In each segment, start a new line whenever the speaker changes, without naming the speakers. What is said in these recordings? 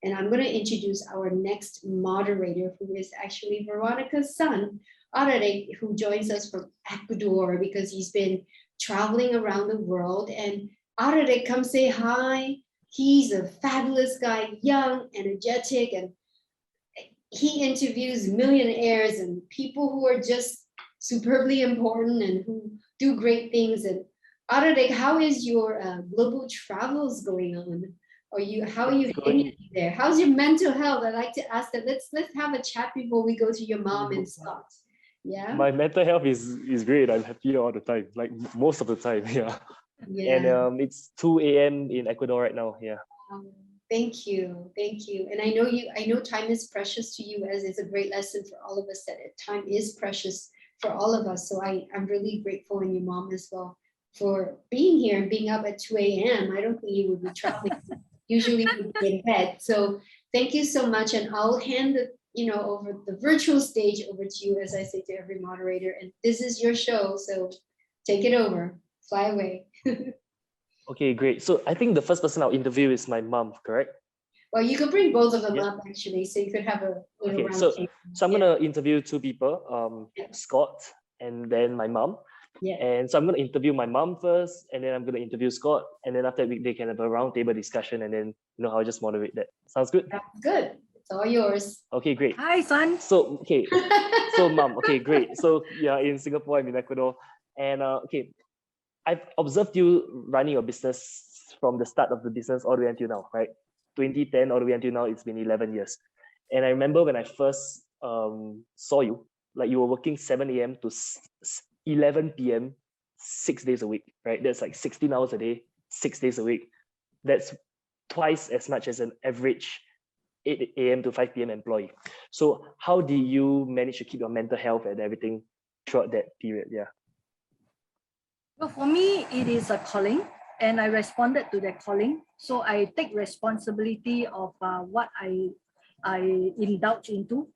And I'm going to introduce our next moderator, who is actually Veronica's son, Arare, who joins us from Ecuador because he's been traveling around the world. And Arare, come say hi. He's a fabulous guy, young, energetic, and he interviews millionaires and people who are just superbly important and who do great things. And Arare, how is your global travels going on? How are you handling there? How's your mental health? I'd like to ask that. Let's have a chat before we go to your mom in Scott. Yeah.
My mental health is great. I'm happy all the time, like most of the time. Yeah. And it's 2 a.m. in Ecuador right now. Yeah.
Thank you. And I know time is precious to you, as it's a great lesson for all of us that time is precious for all of us. So I'm really grateful, and your mom as well, for being here and being up at 2 a.m. I don't think you would be traveling. Usually we'd be in bed. So thank you so much. And I'll hand over the virtual stage over to you, as I say to every moderator. And this is your show, so take it over. Fly away.
Okay, great. So I think the first person I'll interview is my mom, correct?
Well, you could bring both of them up, actually, so you could have a little round table.
So I'm gonna interview two people, Scott and then my mom.
Yeah.
And so I'm gonna interview my mom first, and then I'm gonna interview Scott, and then after that they can have a round table discussion, and then I'll just moderate that. Sounds good?
That's good. It's all yours.
Okay, great.
Hi, son.
So so mom, okay, great. So yeah, in Singapore, I'm in Ecuador, and I've observed you running your business from the start of the business all the way until now, right? 2010 all the way until now, it's been 11 years. And I remember when I first saw you, like you were working 7 a.m. to 11 p.m. 6 days a week, right? That's like 16 hours a day, 6 days a week. That's twice as much as an average 8 a.m. to 5 p.m. employee. So how do you manage to keep your mental health and everything throughout that period? Yeah.
Well, for me, it is a calling, and I responded to that calling. So I take responsibility of what I indulge into.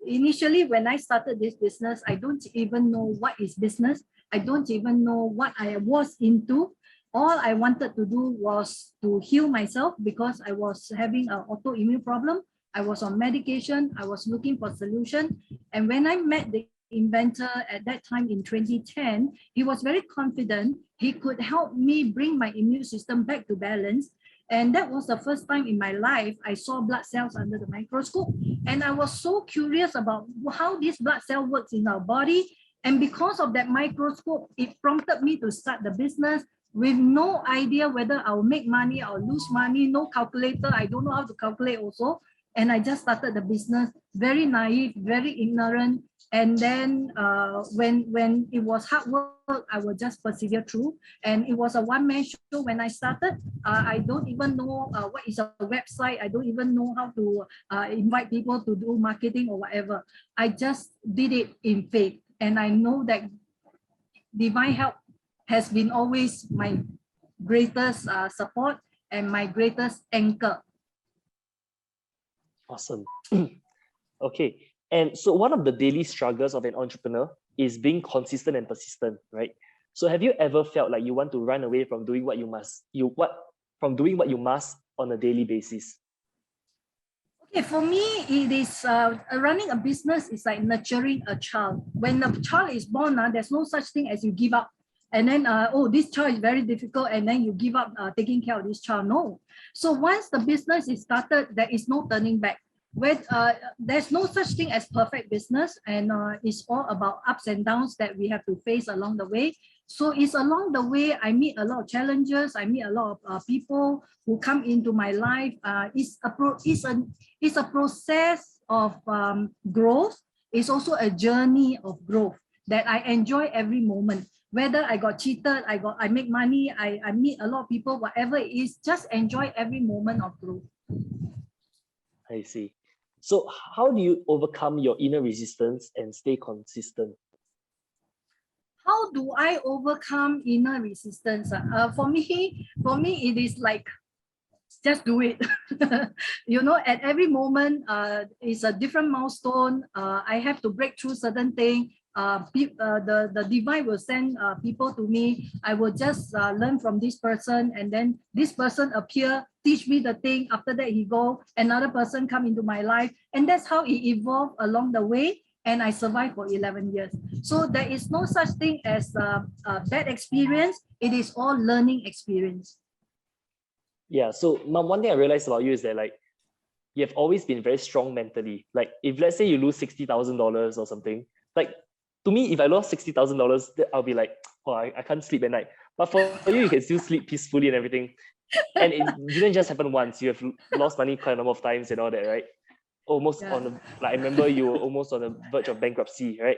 Initially, when I started this business, I don't even know what is business. I don't even know what I was into. All I wanted to do was to heal myself because I was having an autoimmune problem. I was on medication. I was looking for solution. And when I met the inventor at that time in 2010, he was very confident he could help me bring my immune system back to balance. And that was the first time in my life I saw blood cells under the microscope. And I was so curious about how this blood cell works in our body. And because of that microscope, it prompted me to start the business with no idea whether I'll make money or lose money, no calculator. I don't know how to calculate also. And I just started the business, very naive, very ignorant. And then when it was hard work, I would just persevere through. And it was a one-man show when I started. I don't even know what is a website. I don't even know how to invite people to do marketing or whatever. I just did it in faith. And I know that divine help has been always my greatest support and my greatest anchor.
Awesome. Okay. And so one of the daily struggles of an entrepreneur is being consistent and persistent, right? So have you ever felt like you want to run away from doing what you must, on a daily basis?
Okay, for me, it is running a business is like nurturing a child. When a child is born, there's no such thing as you give up. And then, this child is very difficult, and then you give up taking care of this child. No. So once the business is started, there is no turning back. There's no such thing as perfect business, and it's all about ups and downs that we have to face along the way. So it's along the way I meet a lot of challenges. I meet a lot of people who come into my life. It's a process of growth. It's also a journey of growth that I enjoy every moment. Whether I got cheated, I make money, I meet a lot of people, whatever it is, just enjoy every moment of growth.
I see. So how do you overcome your inner resistance and stay consistent?
How do I overcome inner resistance? For me, it is like, just do it. At every moment, it's a different milestone. I have to break through certain things. the divine will send people to me. I will just learn from this person, and then this person appear, teach me the thing. After that, he go, another person come into my life, and that's how it evolved along the way. And I survived for 11 years. So there is no such thing as a bad experience. It is all learning experience.
Yeah. So Mom, one thing I realized about you is that like you have always been very strong mentally. Like if let's say you lose $60,000 or something, like to me, if I lost $60,000, I'll be like, oh, I can't sleep at night. But for you, you can still sleep peacefully and everything. And it didn't just happen once. You have lost money quite a number of times and all that, right? Almost on the, like I remember you were almost on the verge of bankruptcy, right?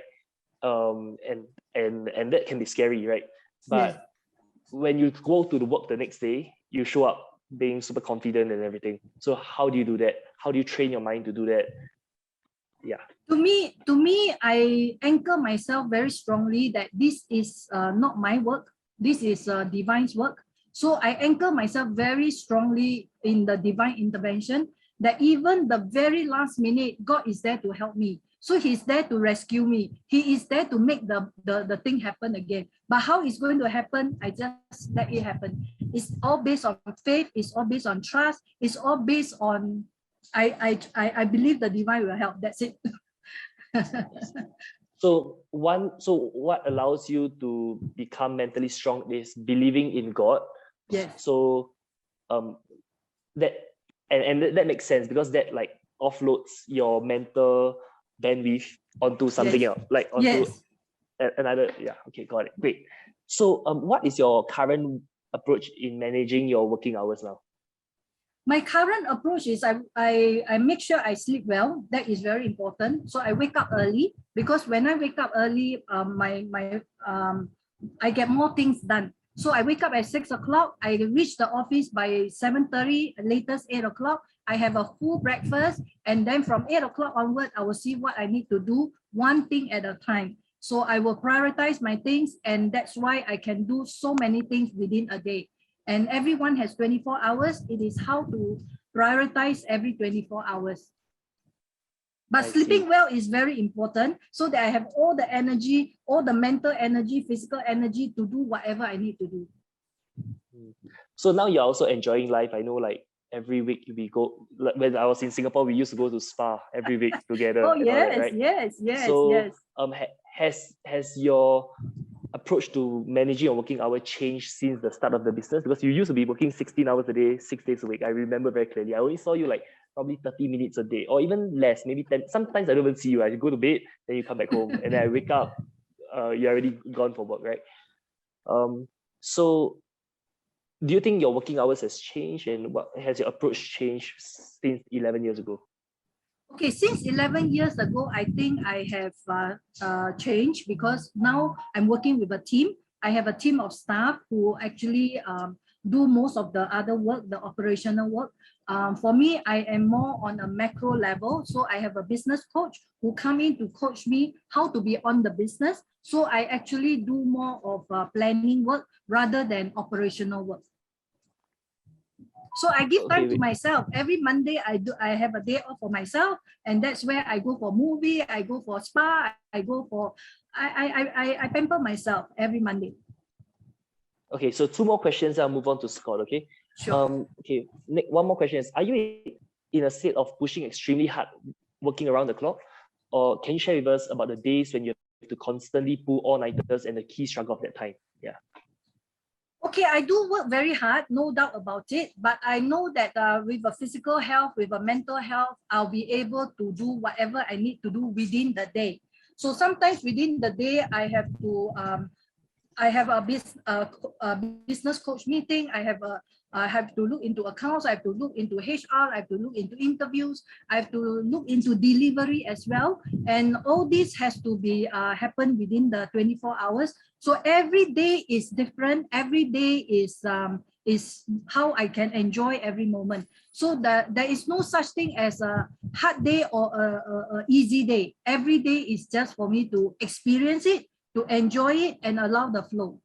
And that can be scary, right? But when you go to the work the next day, you show up being super confident and everything. So how do you do that? How do you train your mind to do that? Yeah.
To me, I anchor myself very strongly that this is not my work. This is divine's work. So I anchor myself very strongly in the divine intervention, that even the very last minute, God is there to help me. So he's there to rescue me. He is there to make the thing happen again. But how it's going to happen, I just let it happen. It's all based on faith. It's all based on trust. It's all based on, I believe the divine will help. That's it.
So what allows you to become mentally strong is believing in God.
Yes.
So that makes sense, because that like offloads your mental bandwidth onto something else, like onto another. Yeah. Okay, got it. Great. So what is your current approach in managing your working hours now?
My current approach is I make sure I sleep well. That is very important. So I wake up early, because when I wake up early, I get more things done. So I wake up at 6 o'clock. I reach the office by 7:30, latest 8 o'clock. I have a full breakfast, and then from 8 o'clock onward, I will see what I need to do, one thing at a time. So I will prioritize my things, and that's why I can do so many things within a day. And everyone has 24 hours. It is how to prioritize every 24 hours. But sleeping well is very important, so that I have all the energy, all the mental energy, physical energy to do whatever I need to do.
So now you're also enjoying life. I know, like every week we go, like when I was in Singapore, we used to go to spa every week together.
Oh yes,
right?
yes.
So has your approach to managing your working hour changed since the start of the business? Because you used to be working 16 hours a day, 6 days a week. I remember very clearly. I only saw you like probably 30 minutes a day, or even less, maybe 10. Sometimes I don't even see you. I go to bed, then you come back home, and then I wake up, you're already gone for work, right? So do you think your working hours has changed, and what has your approach changed since 11 years ago?
Okay, since 11 years ago, I think I have changed, because now I'm working with a team. I have a team of staff who actually do most of the other work, the operational work. For me, I am more on a macro level. So I have a business coach who come in to coach me how to be on the business. So I actually do more of planning work rather than operational work. So I give time to myself. Every Monday, I have a day off for myself, and that's where I go for movie, I go for spa, I pamper myself every Monday.
Okay, so 2 more questions. I'll move on to Scott. Okay.
Sure.
Okay. One more question is: are you in a state of pushing extremely hard, working around the clock, or can you share with us about the days when you have to constantly pull all-nighters and the key struggle of that time? Yeah.
Okay, I do work very hard, no doubt about it. But I know that with a physical health, with a mental health, I'll be able to do whatever I need to do within the day. So sometimes within the day, I have a business coach meeting. I have to look into accounts. I have to look into HR. I have to look into interviews. I have to look into delivery as well. And all this has to be happen within the 24 hours. So every day is different. Every day is how I can enjoy every moment. So that there is no such thing as a hard day or a easy day. Every day is just for me to experience it, to enjoy it, and allow the flow.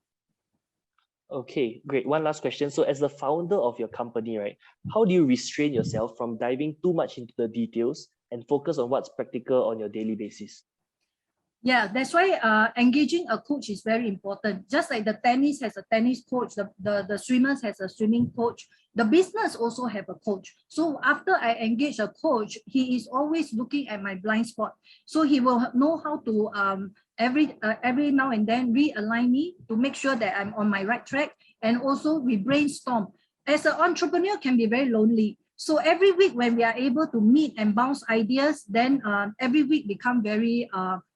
Okay, great. One last question. So as the founder of your company, right, how do you restrain yourself from diving too much into the details and focus on what's practical on your daily basis?
Yeah, that's why engaging a coach is very important. Just like the tennis has a tennis coach, the swimmers has a swimming coach, the business also have a coach. So after I engage a coach, he is always looking at my blind spot. So he will know how to every now and then realign me to make sure that I'm on my right track. And also we brainstorm. As an entrepreneur can be very lonely. So every week when we are able to meet and bounce ideas, then every week become very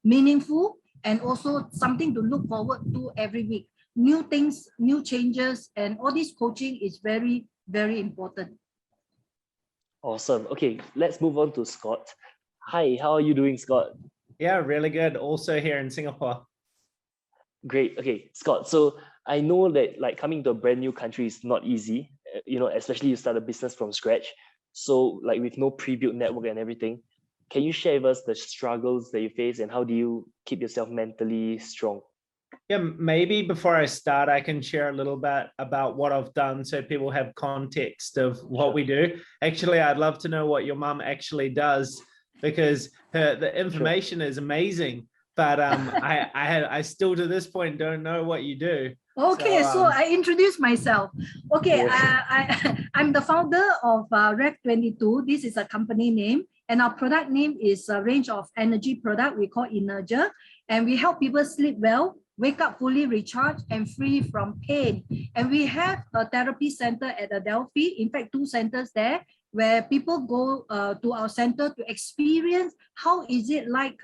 meaningful and also something to look forward to every week. New things, new changes, and all this coaching is very, very important.
Awesome. Okay, let's move on to Scott. Hi, how are you doing, Scott?
Yeah, really good. Also here in Singapore.
Great. Okay, Scott. So I know that like coming to a brand new country is not easy. Especially you start a business from scratch. So like with no pre-built network and everything, can you share with us the struggles that you face and how do you keep yourself mentally strong?
Yeah, maybe before I start, I can share a little bit about what I've done so people have context of what we do. Actually, I'd love to know what your mum actually does because the information is amazing. But I still to this point don't know what you do.
Okay, so I introduce myself. Okay,
Yes.
I'm the founder of Rev22. This is a company name, and our product name is a range of energy product we call Energia, and we help people sleep well, wake up fully recharged and free from pain. And we have a therapy center at Adelphi. In fact, 2 centers there where people go to our center to experience how is it like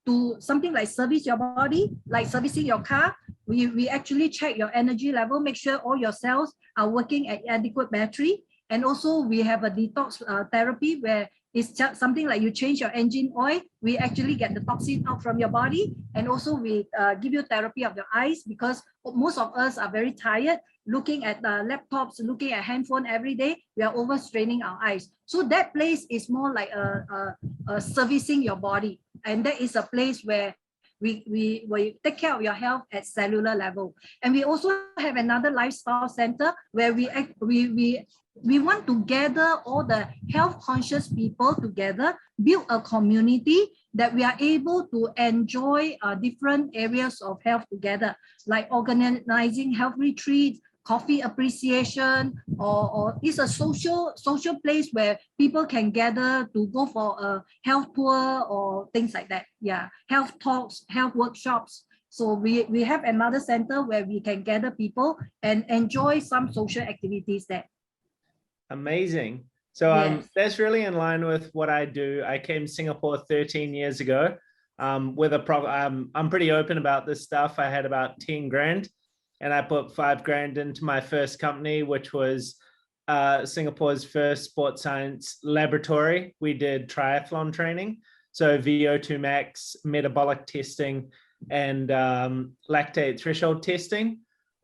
to something like service your body, like servicing your car. We actually check your energy level, make sure all your cells are working at adequate battery. And also we have a detox therapy where it's just something like you change your engine oil, we actually get the toxin out from your body. And also we give you therapy of your eyes because most of us are very tired looking at laptops, looking at handphone every day. We are overstraining our eyes. So that place is more like a servicing your body. And that is a place where we take care of your health at cellular level. And we also have another lifestyle center where we want to gather all the health conscious people together, build a community that we are able to enjoy different areas of health together, like organizing health retreats, coffee appreciation, or it's a social place where people can gather to go for a health tour or things like that. Yeah, health talks, health workshops. So we have another center where we can gather people and enjoy some social activities there.
Amazing. So
Yes.
that's really in line with what I do. I came to Singapore 13 years ago with a I'm pretty open about this stuff. I had about 10 grand and I put 5 grand into my first company, which was Singapore's first sports science laboratory. We did triathlon training. So VO2 max, metabolic testing, and lactate threshold testing.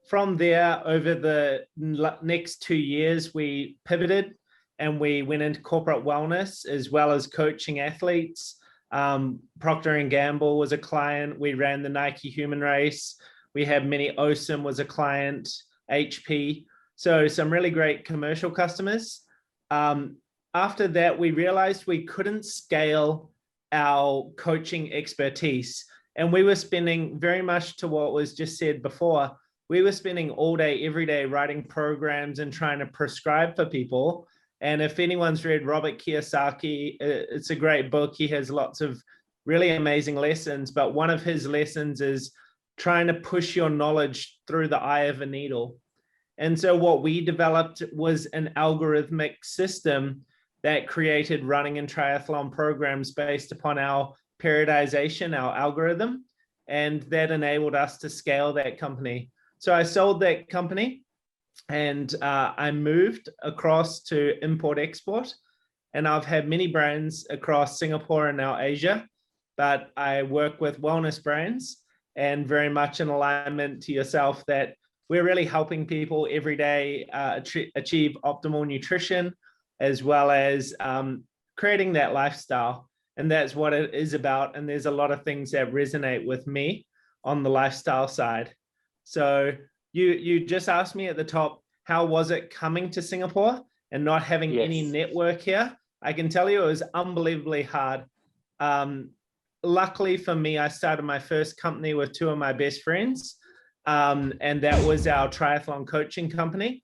From there, over the next 2 years, we pivoted and we went into corporate wellness as well as coaching athletes. Procter & Gamble was a client. We ran the Nike Human Race. We had Mini Awesome was a client, HP. So some really great commercial customers. After that, we realized we couldn't scale our coaching expertise. And we were spending very much to what was just said before. We were spending all day, every day writing programs and trying to prescribe for people. And if anyone's read Robert Kiyosaki, it's a great book. He has lots of really amazing lessons, but one of his lessons is trying to push your knowledge through the eye of a needle. And so what we developed was an algorithmic system that created running and triathlon programs based upon our periodization, our algorithm, and that enabled us to scale that company. So I sold that company and I moved across to import-export. And I've had many brands across Singapore and now Asia, but I work with wellness brands and very much in alignment to yourself that we're really helping people every day achieve optimal nutrition, as well as creating that lifestyle. And that's what it is about. And there's a lot of things that resonate with me on the lifestyle side. So you just asked me at the top, how was it coming to Singapore and not having any network here? I can tell you it was unbelievably hard. luckily for me, I started my first company with two of my best friends. And that was our triathlon coaching company.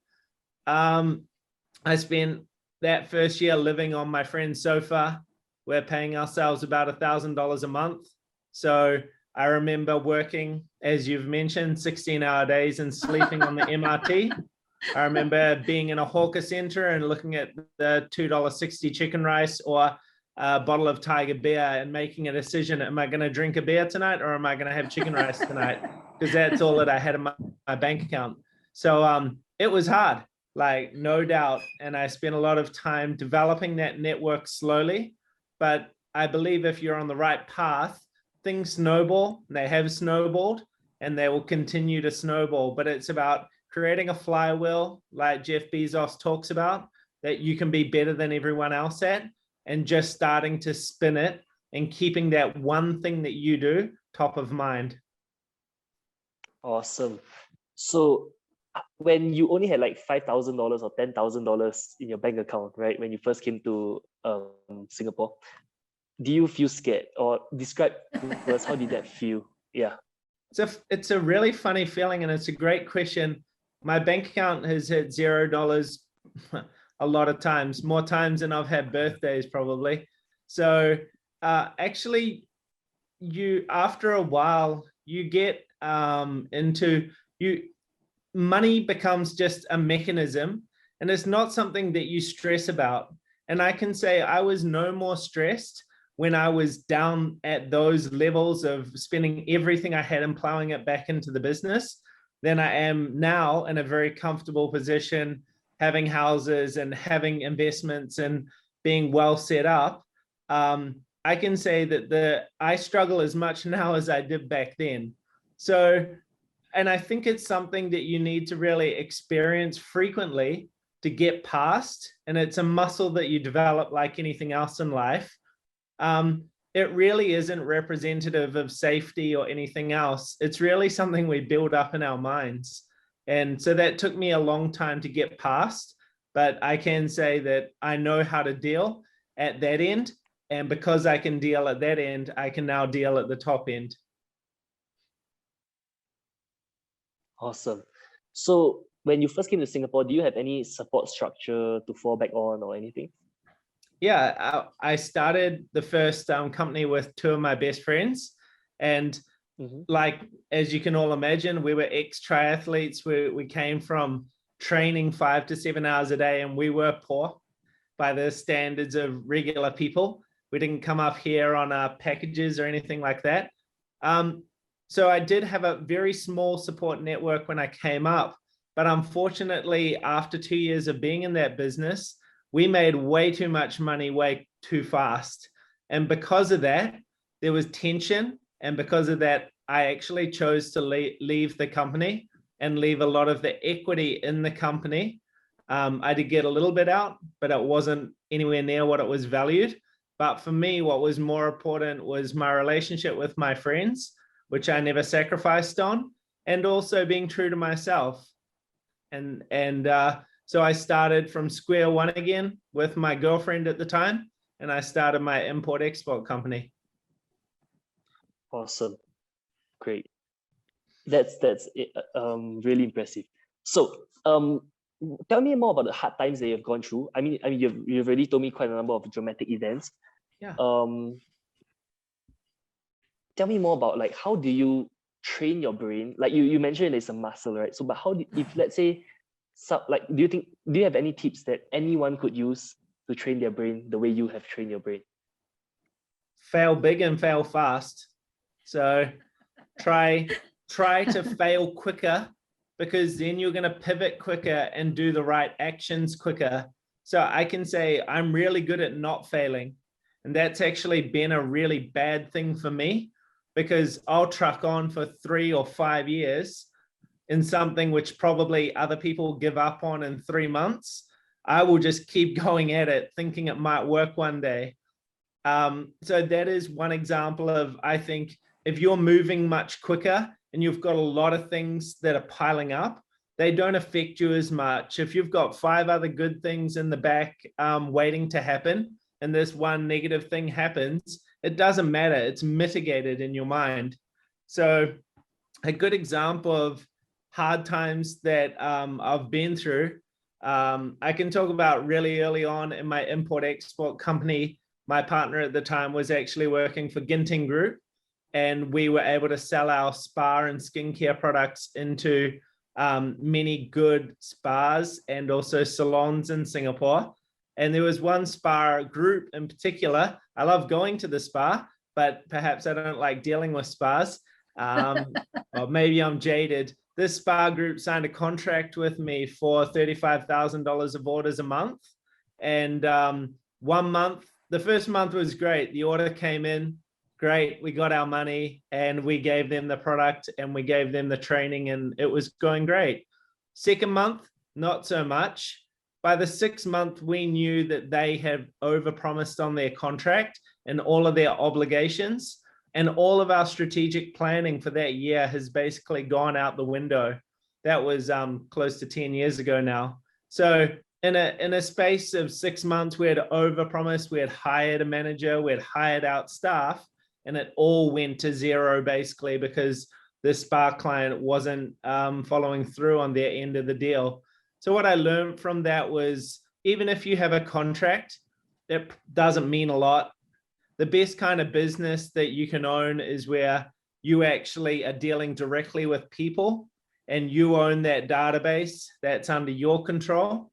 I spent that first year living on my friend's sofa. We're paying ourselves about $1,000 a month. So I remember working, as you've mentioned, 16-hour days and sleeping on the MRT. I remember being in a hawker center and looking at the $2.60 chicken rice or a bottle of Tiger beer and making a decision. Am I going to drink a beer tonight or am I going to have chicken rice tonight? Because that's all that I had in my bank account. So it was hard, like no doubt. And I spent a lot of time developing that network slowly. But I believe if you're on the right path, things snowball. They have snowballed and they will continue to snowball. But it's about creating a flywheel like Jeff Bezos talks about that you can be better than everyone else at, and just starting to spin it and keeping that one thing that you do top of mind.
Awesome. So when you only had like $5,000 or $10,000 in your bank account, right? When you first came to Singapore, do you feel scared, or describe to us how did that feel? Yeah.
It's a really funny feeling, and it's a great question. My bank account has hit $0 a lot of times, more times than I've had birthdays probably. So actually, after a while, you get money becomes just a mechanism, and it's not something that you stress about. And I can say I was no more stressed when I was down at those levels of spending everything I had and plowing it back into the business than I am now in a very comfortable position, having houses and having investments and being well set up. I can say that I struggle as much now as I did back then. So, and I think it's something that you need to really experience frequently to get past. And it's a muscle that you develop like anything else in life. It really isn't representative of safety or anything else. It's really something we build up in our minds. And so that took me a long time to get past, but I can say that I know how to deal at that end. And because I can deal at that end, I can now deal at the top end.
Awesome. So when you first came to Singapore, do you have any support structure to fall back on or anything?
Yeah, I started the first company with two of my best friends. And like, as you can all imagine, we were ex-triathletes. We came from training 5 to 7 hours a day, and we were poor by the standards of regular people. We didn't come up here on packages or anything like that. So I did have a very small support network when I came up. But unfortunately, after 2 years of being in that business, we made way too much money way too fast. And because of that, there was tension. And because of that, I actually chose to leave the company and leave a lot of the equity in the company. I did get a little bit out, but it wasn't anywhere near what it was valued. But for me, what was more important was my relationship with my friends, which I never sacrificed on, and also being true to myself. So I started from square one again with my girlfriend at the time, and I started my import-export company.
Awesome. Great. That's really impressive. So tell me more about the hard times that you've gone through. I mean you've already told me quite a number of dramatic events.
Yeah.
Tell me more about like how do you train your brain? Like you mentioned it's a muscle, right? So but how if let's say do you have any tips that anyone could use to train their brain the way you have trained your brain?
Fail big and fail fast. So try to fail quicker, because then you're going to pivot quicker and do the right actions quicker. So I can say I'm really good at not failing. And that's actually been a really bad thing for me, because I'll truck on for 3 or 5 years in something which probably other people give up on in 3 months. I will just keep going at it, thinking it might work one day. So that is one example of, I think, if you're moving much quicker and you've got a lot of things that are piling up, they don't affect you as much. If you've got 5 other good things in the back waiting to happen, and this one negative thing happens, it doesn't matter. It's mitigated in your mind. So a good example of hard times that I've been through, I can talk about really early on in my import-export company. My partner at the time was actually working for Ginting Group, and we were able to sell our spa and skincare products into many good spas and also salons in Singapore. And there was one spa group in particular. I love going to the spa, but perhaps I don't like dealing with spas. Or maybe I'm jaded. This spa group signed a contract with me for $35,000 of orders a month. And 1 month, the first month was great. The order came in, great. We got our money and we gave them the product and we gave them the training and it was going great. Second month, not so much. By the 6th month, we knew that they had overpromised on their contract and all of their obligations. And all of our strategic planning for that year has basically gone out the window. That was close to 10 years ago now. So in a space of 6 months, we had overpromised, we had hired a manager, we had hired out staff, and it all went to zero basically because the spa client wasn't following through on their end of the deal. So what I learned from that was, even if you have a contract, it doesn't mean a lot. The best kind of business that you can own is where you actually are dealing directly with people and you own that database that's under your control.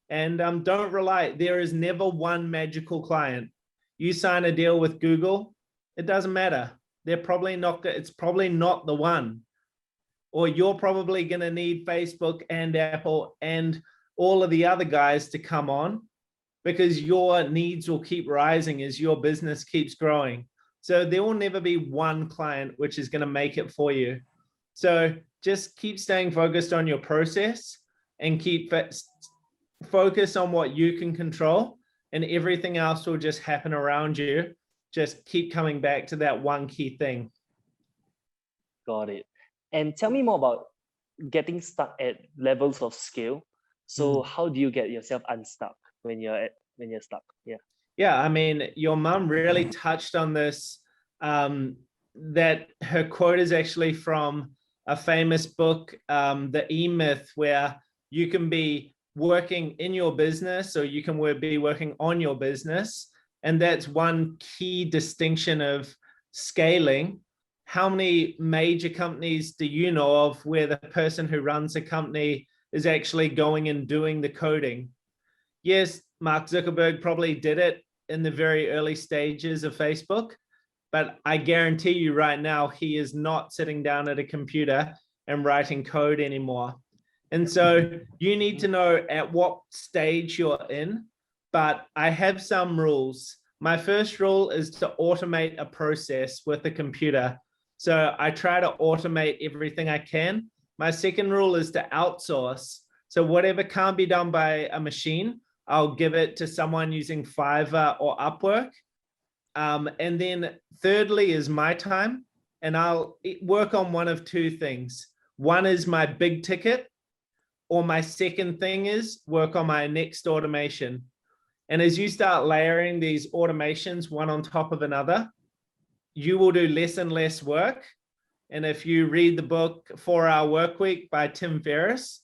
And don't rely, there is never one magical client. You sign a deal with Google, it doesn't matter. They're probably not, it's probably not the one. Or you're probably going to need Facebook and Apple and all of the other guys to come on, because your needs will keep rising as your business keeps growing. So there will never be one client which is going to make it for you. So just keep staying focused on your process and keep focus on what you can control, and everything else will just happen around you. Just keep coming back to that one key thing.
Got it. And tell me more about getting stuck at levels of scale. So how do you get yourself unstuck when you're stuck?
Yeah, I mean, your mum really touched on this, that her quote is actually from a famous book, The E-Myth, where you can be working in your business or you can be working on your business. And that's one key distinction of scaling. How many major companies do you know of where the person who runs a company is actually going and doing the coding? Yes, Mark Zuckerberg probably did it in the very early stages of Facebook, but I guarantee you right now, he is not sitting down at a computer and writing code anymore. And so you need to know at what stage you're in, but I have some rules. My first rule is to automate a process with a computer. So I try to automate everything I can. My second rule is to outsource. So whatever can't be done by a machine, I'll give it to someone using Fiverr or Upwork. And then thirdly is my time. And I'll work on one of two things. One is my big ticket, or my second thing is work on my next automation. And as you start layering these automations one on top of another, you will do less and less work. And if you read the book 4-Hour Workweek by Tim Ferriss,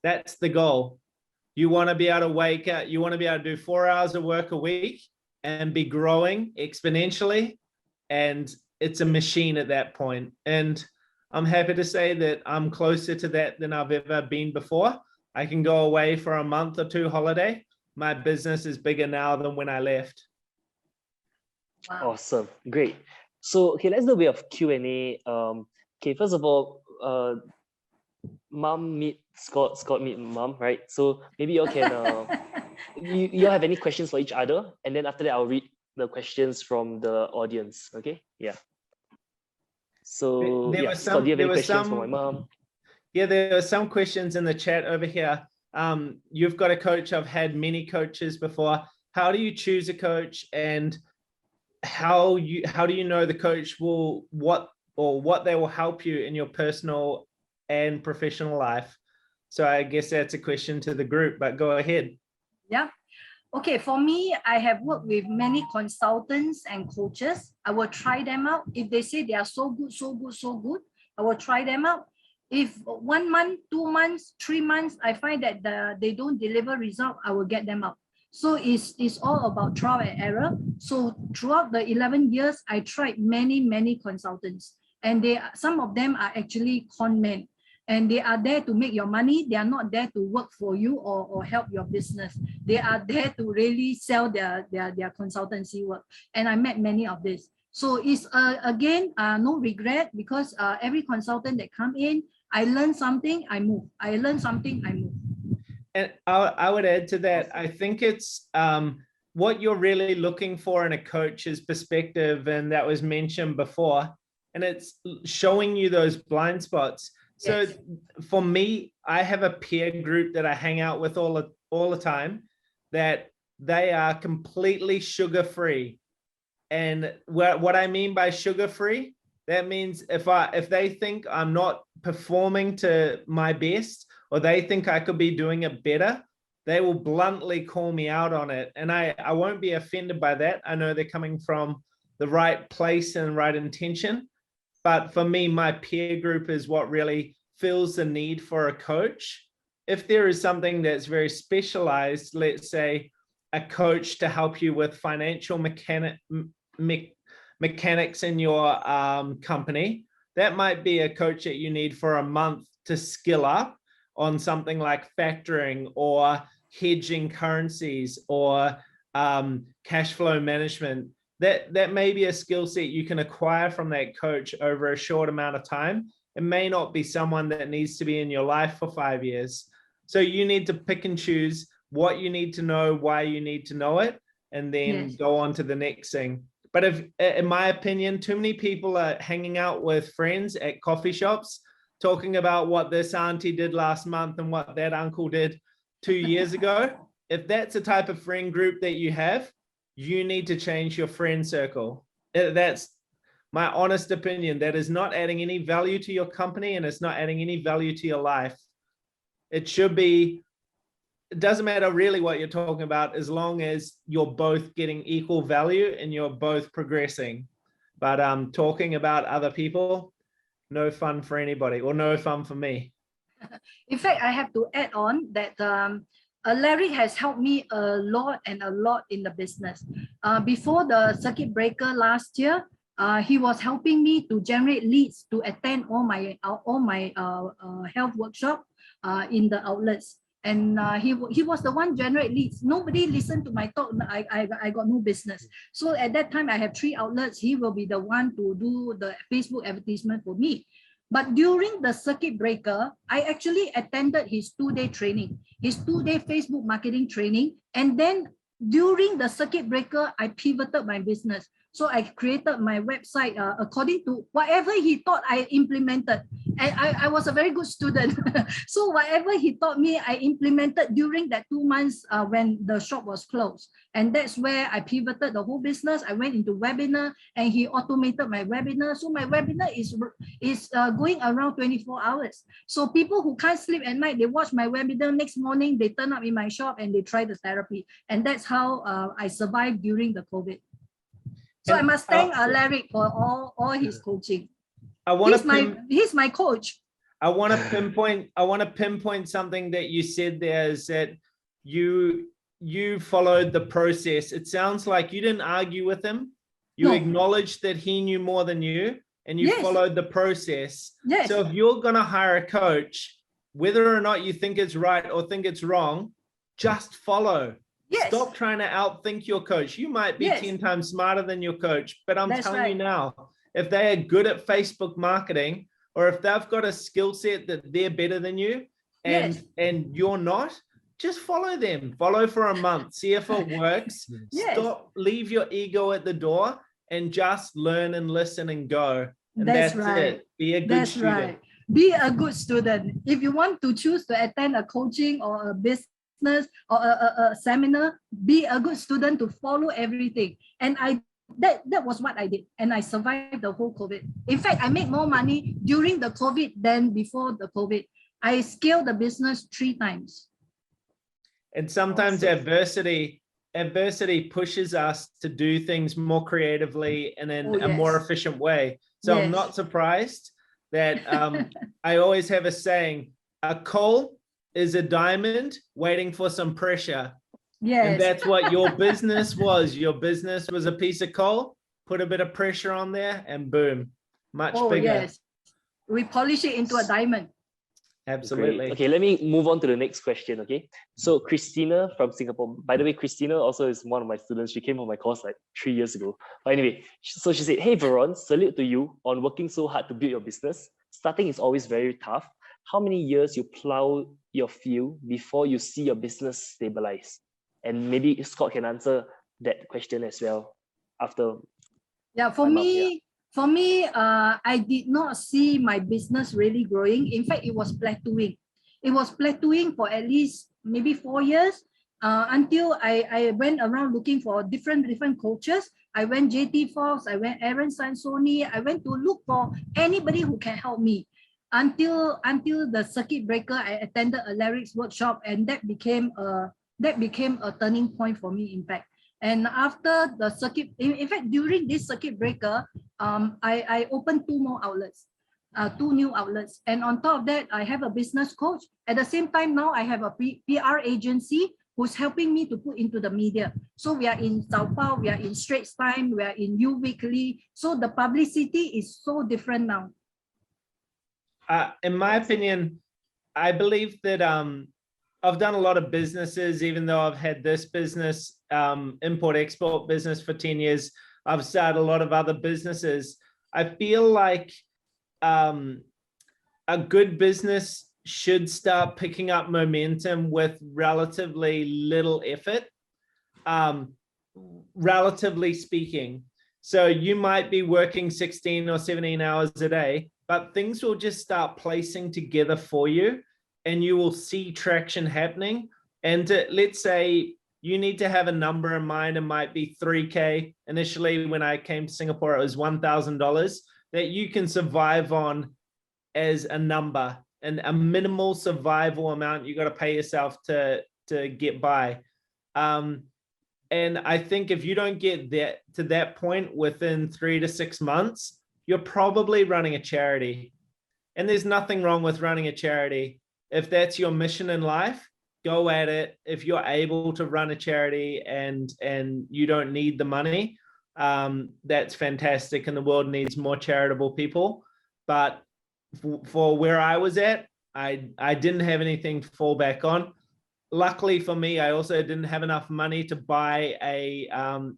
that's the goal. You want to be able to wake up, you want to be able to do 4 hours of work a week and be growing exponentially. And it's a machine at that point. And I'm happy to say that I'm closer to that than I've ever been before. I can go away for a month or two holiday. My business is bigger now than when I left.
Wow.
Awesome, great. So okay, let's do a bit of Q&A. Okay, first of all, mom meet Scott, Scott meet mom, right? So maybe you all can you all have any questions for each other, and then after that I'll read the questions from the audience. Okay, yeah. So yeah, Scott, do you have any questions for my mom?
Yeah, there are some questions in the chat over here. You've got a coach. I've had many coaches before. How do you choose a coach, and how do you know the coach will what they will help you in your personal and professional life? So I guess that's a question to the group, but go ahead.
Yeah. Okay, for me, I have worked with many consultants and coaches. I will try them out. If they say they are so good, so good, so good, I will try them out. If 1 month, 2 months, 3 months, I find that they don't deliver result, I will get them out. So it's all about trial and error. So throughout the 11 years, I tried many consultants, and some of them are actually con men. And they are there to make your money. They are not there to work for you or help your business. They are there to really sell their consultancy work. And I met many of this. So it's again, no regret, because every consultant that come in, I learn something, I move. I learn something, I move.
And I would add to that, I think it's what you're really looking for in a coach's perspective, and that was mentioned before, and it's showing you those blind spots. So
Yes.
for me, I have a peer group that I hang out with all the time, that they are completely sugar-free. And what I mean by sugar-free, that means if they think I'm not performing to my best, or they think I could be doing it better, they will bluntly call me out on it. And I won't be offended by that. I know they're coming from the right place and right intention. But for me, my peer group is what really fills the need for a coach. If there is something that's very specialized, let's say a coach to help you with financial mechanics in your company, that might be a coach that you need for a month to skill up on something like factoring or hedging currencies or cash flow management. That may be a skill set you can acquire from that coach over a short amount of time. It may not be someone that needs to be in your life for 5 years. So you need to pick and choose what you need to know, why you need to know it, and then
Yes.
go on to the next thing. But if, in my opinion, too many people are hanging out with friends at coffee shops, talking about what this auntie did last month and what that uncle did 2 years ago. If that's the type of friend group that you have, you need to change your friend circle. That's my honest opinion. That is not adding any value to your company, and it's not adding any value to your life. It should be, it doesn't matter really what you're talking about, as long as you're both getting equal value and you're both progressing. But talking about other people, no fun for anybody, or no fun for me.
In fact, I have to add on that Larry has helped me a lot in the business. Before the circuit breaker last year, he was helping me to generate leads to attend all my health workshop in the outlets. And he was the one generate leads. Nobody listened to my talk. I got no business. So at that time, I have 3 outlets. He will be the one to do the Facebook advertisement for me. But during the circuit breaker, I actually attended his 2-day training, his 2-day Facebook marketing training. And then during the circuit breaker, I pivoted my business. So I created my website according to whatever he thought I implemented. And I was a very good student. So whatever he taught me, I implemented during that 2 months when the shop was closed. And that's where I pivoted the whole business. I went into webinar, and he automated my webinar. So my webinar is going around 24 hours. So people who can't sleep at night, they watch my webinar. Next morning, they turn up in my shop and they try the therapy. And that's how I survived during the COVID. So I must thank Larry for all his coaching. He's my coach.
I want to pinpoint something that you said there, is that you followed the process. It sounds like you didn't argue with him. You acknowledged that he knew more than you, and you followed the process.
Yes.
So if you're going to hire a coach, whether or not you think it's right or think it's wrong, just follow.
Yes.
Stop trying to outthink your coach. You might be 10 times smarter than your coach, but I'm telling you now, if they are good at Facebook marketing, or if they've got a skill set that they're better than you, and you're not, just follow them. Follow for a month, see if it works. Stop, leave your ego at the door, and just learn and listen and go. And that's right. It. Be a good student. Right.
Be a good student. If you want to choose to attend a coaching or a business or a seminar, be a good student to follow everything. And that was what I did, and I survived the whole COVID. In fact, I made more money during the COVID than before the COVID. I scaled the business 3 times.
And sometimes adversity adversity pushes us to do things more creatively and in
Oh,
a more
yes.
efficient way. So I'm
Yes.
not surprised that I always have a saying, a coal is a diamond waiting for some pressure. And
Yes.
that's what your business was. Your business was a piece of coal, put a bit of pressure on there, and boom, much
Oh,
bigger.
yes. We polish it into a diamond.
Absolutely.
Great. Okay, let me move on to the next question. Okay, so Christina from Singapore. By the way, Christina also is one of my students. She came on my course like 3 years ago. But anyway, so she said, "Hey, Veron, salute to you on working so hard to build your business. Starting is always very tough. How many years you plow your field before you see your business stabilize?" And maybe Scott can answer that question as well after.
Yeah, for
My mom,
me, I did not see my business really growing. In fact, it was plateauing. It was plateauing for at least maybe 4 years until I went around looking for different coaches. I went JT Fox, I went Aaron Sansoni. I went to look for anybody who can help me until the circuit breaker. I attended a lyrics workshop, and that became a turning point for me, in fact. And after the circuit, in fact, during this circuit breaker, I opened two more outlets, two new outlets. And on top of that, I have a business coach. At the same time, now I have a PR agency who's helping me to put into the media. So we are in Sao Paulo, we are in Straits Time, we are in You Weekly. So the publicity is so different now.
In my opinion, I believe that I've done a lot of businesses, even though I've had this business, import-export business for 10 years. I've started a lot of other businesses. I feel like a good business should start picking up momentum with relatively little effort, relatively speaking. So you might be working 16 or 17 hours a day, but things will just start placing together for you, and you will see traction happening. And let's say you need to have a number in mind. It might be 3K. Initially, when I came to Singapore, it was $1,000 that you can survive on as a number, and a minimal survival amount you got to pay yourself to get by. And I think if you don't get to that point within 3 to 6 months, you're probably running a charity. And there's nothing wrong with running a charity. If that's your mission in life, go at it. If you're able to run a charity and you don't need the money, that's fantastic. And the world needs more charitable people. But for where I was at, I didn't have anything to fall back on. Luckily for me, I also didn't have enough money to buy a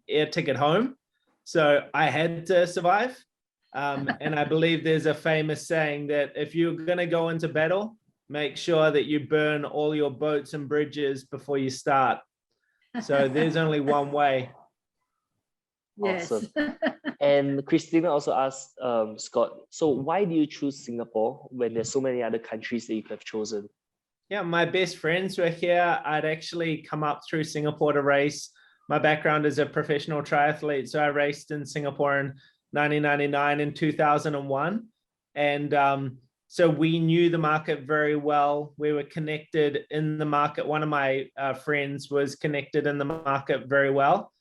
air ticket home. So I had to survive. And I believe there's a famous saying that if you're going to go into battle, make sure that you burn all your boats and bridges before you start. So there's only one way.
Yes.
Awesome. And Christina also asked Scott, so why do you choose Singapore when there's so many other countries that you could have chosen?
Yeah, my best friends were here. I'd actually come up through Singapore to race. My background is a professional triathlete. So I raced in Singapore in 1999 and 2001. And so we knew the market very well. We were connected in the market. One of my friends was connected in the market very well.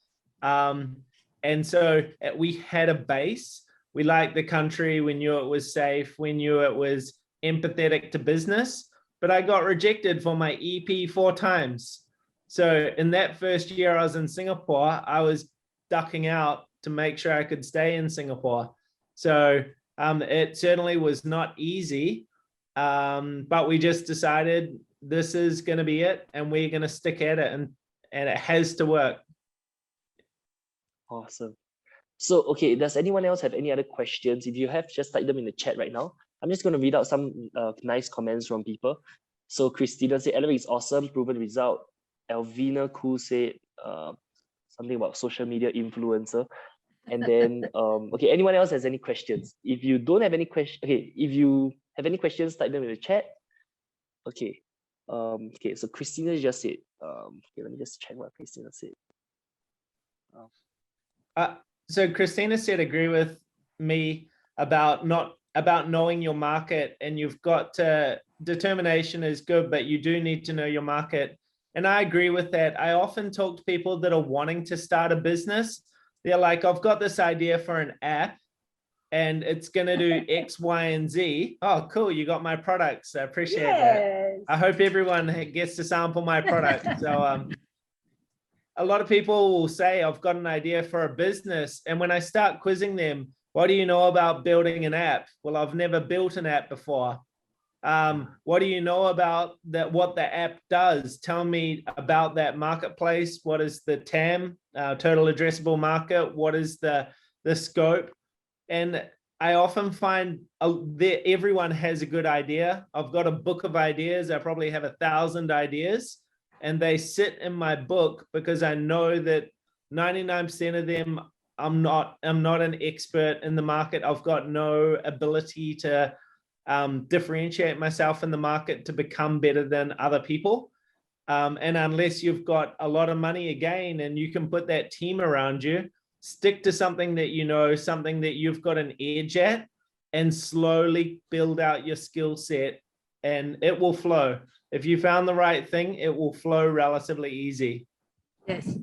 And so we had a base. We liked the country. We knew it was safe. We knew it was empathetic to business. But I got rejected for my EP 4 times. So in that first year I was in Singapore, I was ducking out to make sure I could stay in Singapore. So it certainly was not easy, but we just decided this is going to be it, and we're going to stick at it, and it has to work.
Awesome. So, okay, does anyone else have any other questions? If you have, just type them in the chat right now. I'm just going to read out some nice comments from people. So Christina said, Ellery is awesome, proven result. Elvina Koo said something about social media influencer. And then, okay, anyone else has any questions? If you don't have any questions, okay, if you have any questions, type them in the chat. Okay, okay, so Christina just said, okay, let me just check what Christina said.
So Christina said, agree with me about knowing your market, and you've got to, determination is good, but you do need to know your market. And I agree with that. I often talk to people that are wanting to start a business. They're like, I've got this idea for an app and it's going to do X, Y, and Z. Oh, cool. You got my products. I appreciate that. I hope everyone gets to sample my product. So a lot of people will say, I've got an idea for a business. And when I start quizzing them, what do you know about building an app? Well, I've never built an app before. What do you know about that? What the app does? Tell me about that marketplace. What is the TAM, total addressable market? What is the scope? And I often find everyone has a good idea. I've got a book of ideas. I probably have 1,000 ideas, and they sit in my book because I know that 99% of them, I'm not an expert in the market. I've got no ability to differentiate myself in the market to become better than other people. And unless you've got a lot of money again, and you can put that team around you, stick to something that you know, something that you've got an edge at, and slowly build out your skill set, and it will flow. If you found the right thing, it will flow relatively easy.
Yes.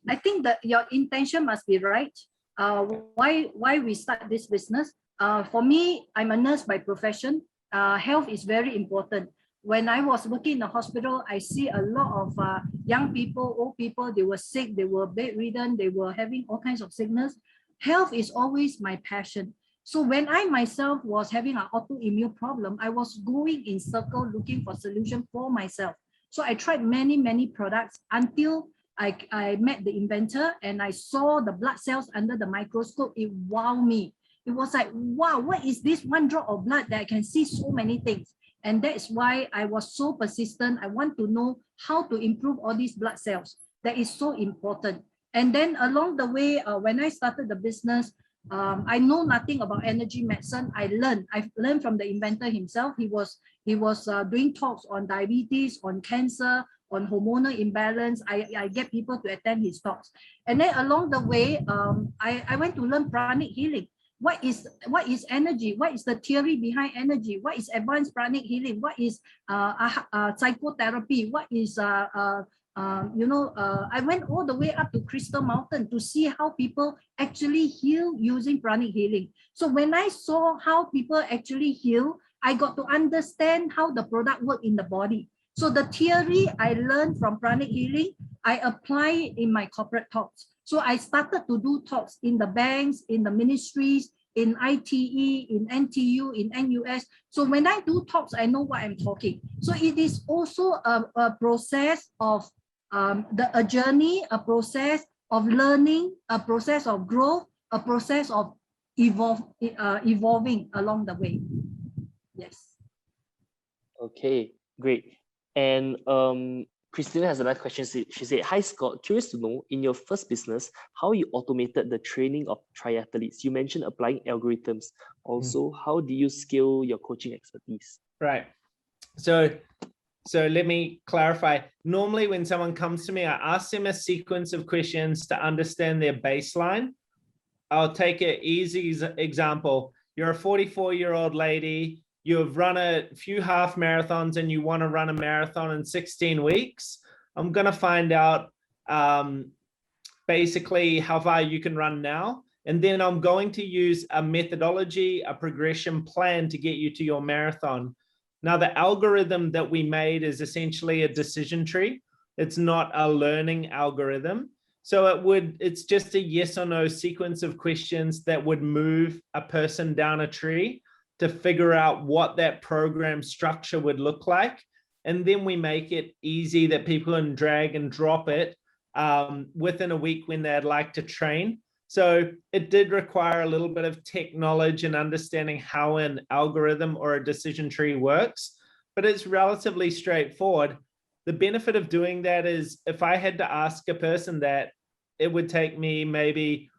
I think that your intention must be right. Why we start this business? For me, I'm a nurse by profession. Health is very important. When I was working in the hospital, I see a lot of young people, old people, they were sick, they were bedridden, they were having all kinds of sickness. Health is always my passion. So when I myself was having an autoimmune problem, I was going in circle looking for solution for myself. So I tried many products until I met the inventor and I saw the blood cells under the microscope. It wowed me. It was like, wow, what is this one drop of blood that I can see so many things? And that's why I was so persistent. I want to know how to improve all these blood cells. That is so important. And then along the way, when I started the business, I know nothing about energy medicine. I've learned from the inventor himself. He was doing talks on diabetes, on cancer, on hormonal imbalance. I get people to attend his talks. And then along the way, I went to learn pranic healing. What is energy? What is the theory behind energy? What is advanced pranic healing? What is psychotherapy? What is I went all the way up to Crystal Mountain to see how people actually heal using pranic healing. So when I saw how people actually heal, I got to understand how the product works in the body. So the theory I learned from pranic healing, I apply in my corporate talks. So I started to do talks in the banks, in the ministries, in ITE, in NTU, in NUS. So when I do talks, I know what I'm talking. So it is also a process of a journey, a process of learning, a process of growth, a process of evolving along the way. Yes.
Okay, great. And Christina has another question. She said, hi Scott, curious to know, in your first business, how you automated the training of triathletes. You mentioned applying algorithms. Also, how do you scale your coaching expertise?
Right. So let me clarify. Normally when someone comes to me, I ask them a sequence of questions to understand their baseline. I'll take an easy example. You're a 44-year-old lady. You've run a few half marathons and you want to run a marathon in 16 weeks. I'm going to find out basically how far you can run now. And then I'm going to use a methodology, a progression plan to get you to your marathon. Now, the algorithm that we made is essentially a decision tree. It's not a learning algorithm. So it's just a yes or no sequence of questions that would move a person down a tree to figure out what that program structure would look like. And then we make it easy that people can drag and drop it within a week when they'd like to train. So it did require a little bit of tech knowledge and understanding how an algorithm or a decision tree works, but it's relatively straightforward. The benefit of doing that is if I had to ask a person that, it would take me maybe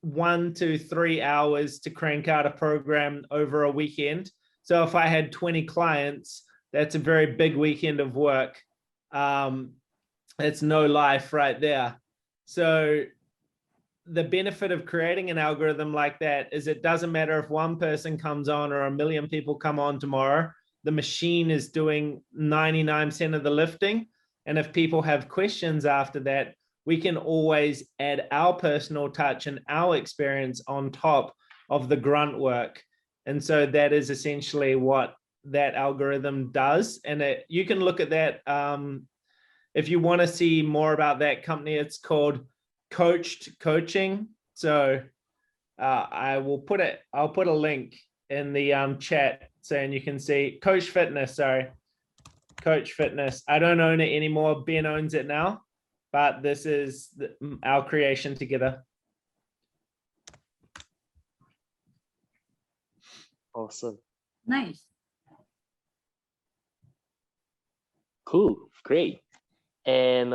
1 to 3 hours to crank out a program over a weekend. So if I had 20 clients, that's a very big weekend of work. It's no life right there. So the benefit of creating an algorithm like that is it doesn't matter if one person comes on or 1 million people come on tomorrow, the machine is doing 99% of the lifting. And if people have questions after that, we can always add our personal touch and our experience on top of the grunt work. And so that is essentially what that algorithm does. And you can look at that. If you want to see more about that company, it's called Coached Coaching. So I'll put a link in the chat saying you can see Coach Fitness. Coach Fitness. I don't own it anymore. Ben owns it now, but this is our creation together.
Awesome.
Nice.
Cool. Great. And